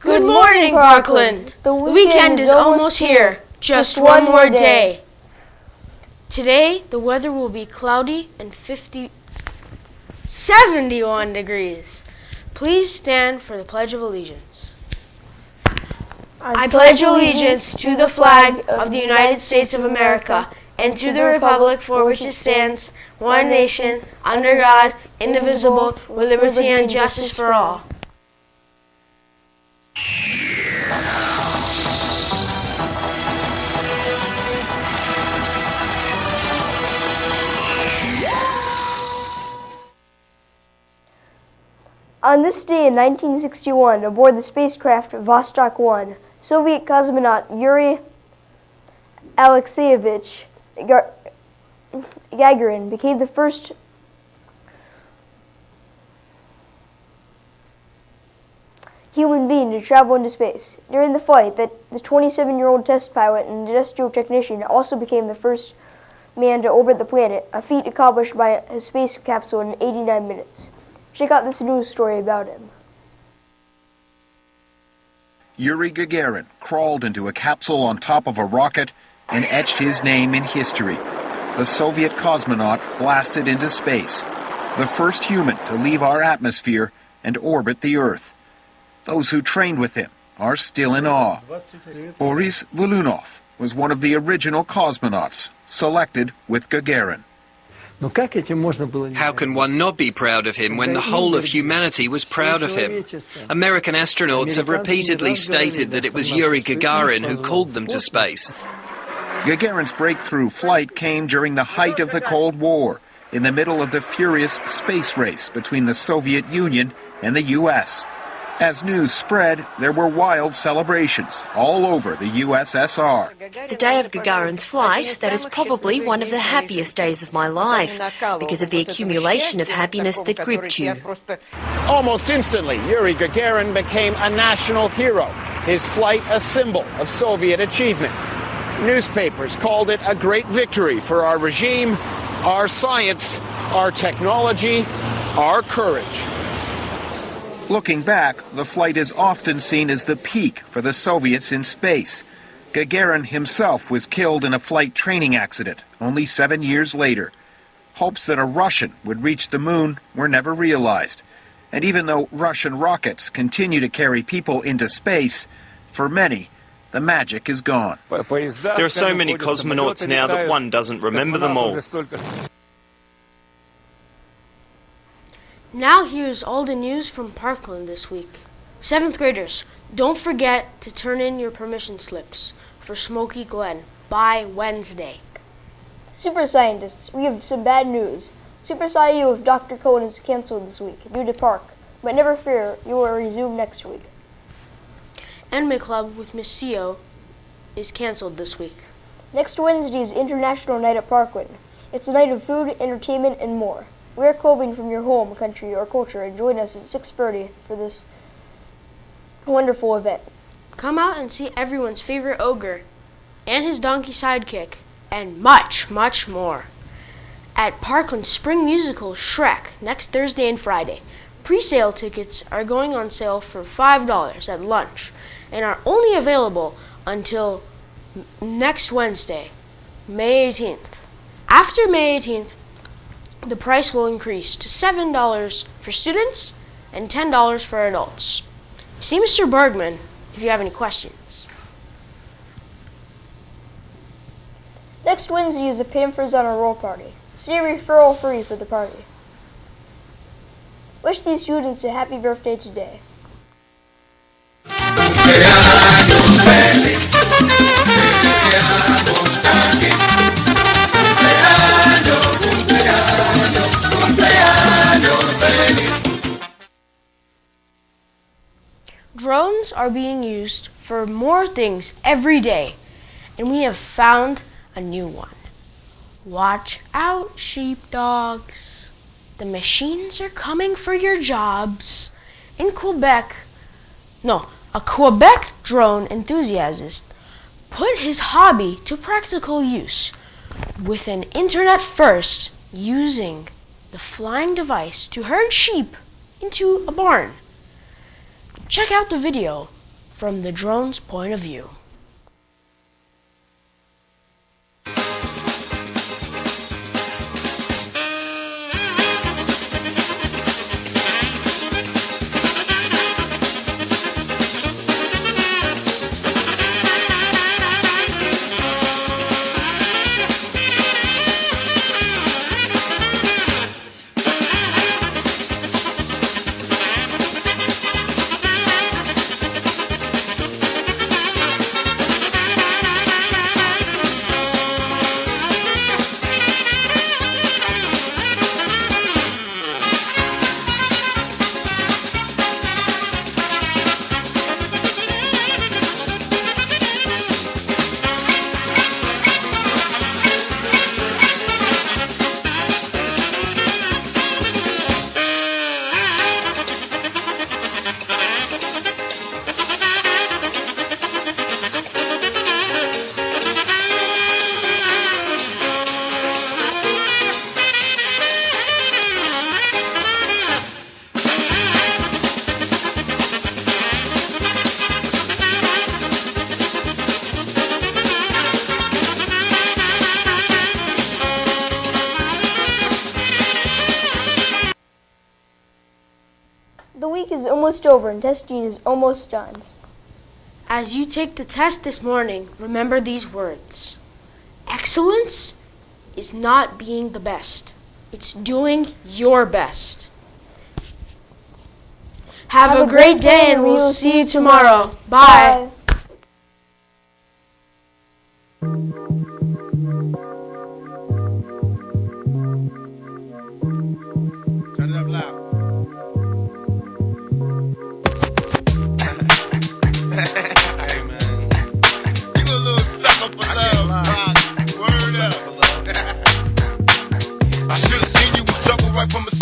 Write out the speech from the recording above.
Good morning, Parkland. The weekend is almost here. Just one more day. Today, the weather will be cloudy and 71 degrees. Please stand for the Pledge of Allegiance. I pledge allegiance to the flag of the United States of America and to the republic for which it stands, one nation, under God, indivisible, with liberty and justice for all. On this day in 1961, aboard the spacecraft Vostok 1, Soviet cosmonaut Yuri Alexeyevich Gagarin became the first human being to travel into space. During the flight, the 27-year-old test pilot and industrial technician also became the first man to orbit the planet, a feat accomplished by his space capsule in 89 minutes. Check out this news story about him. Yuri Gagarin crawled into a capsule on top of a rocket and etched his name in history. The Soviet cosmonaut blasted into space, the first human to leave our atmosphere and orbit the Earth. Those who trained with him are still in awe. Boris Volunov was one of the original cosmonauts selected with Gagarin. How can one not be proud of him when the whole of humanity was proud of him? American astronauts have repeatedly stated that it was Yuri Gagarin who called them to space. Gagarin's breakthrough flight came during the height of the Cold War, in the middle of the furious space race between the Soviet Union and the U.S. As news spread, there were wild celebrations all over the USSR. The day of Gagarin's flight, that is probably one of the happiest days of my life, because of the accumulation of happiness that gripped you. Almost instantly, Yuri Gagarin became a national hero, his flight a symbol of Soviet achievement. Newspapers called it a great victory for our regime, our science, our technology, our courage. Looking back, the flight is often seen as the peak for the Soviets in space. Gagarin himself was killed in a flight training accident only 7 years later. Hopes that a Russian would reach the moon were never realized. And even though Russian rockets continue to carry people into space, for many, the magic is gone. There are so many cosmonauts now that one doesn't remember them all. Now here's all the news from Parkland this week. 7th graders, don't forget to turn in your permission slips for Smoky Glen by Wednesday. Super scientists, we have some bad news. Super Sci U with Dr. Cohen is canceled this week due to Park, but never fear, you will resume next week. Anime Club with Miss CEO is canceled this week. Next Wednesday is International Night at Parkland. It's a night of food, entertainment, and more. Wear clothing from your home, country, or culture and join us at 6:30 for this wonderful event. Come out and see everyone's favorite ogre and his donkey sidekick and much, much more at Parkland Spring Musical Shrek next Thursday and Friday. Pre-sale tickets are going on sale for $5 at lunch and are only available until next Wednesday, May 18th. After May 18th, the price will increase to $7 for students and $10 for adults. See Mr. Bergman if you have any questions. Next Wednesday is the Panthers on a Roll party. Stay referral free for the party. Wish these students a happy birthday today. Drones are being used for more things every day, and we have found a new one. Watch out, sheepdogs. The machines are coming for your jobs. In Quebec, a Quebec drone enthusiast put his hobby to practical use with an internet first, using the flying device to herd sheep into a barn. Check out the video from the drone's point of view. The week is almost over and testing is almost done. As you take the test this morning, remember these words. Excellence is not being the best. It's doing your best. Have a great day and we'll see you tomorrow. Bye. Turn it up loud. Hey man, you a little sucker for love, Rock. Word up. I should have seen you was trouble right from the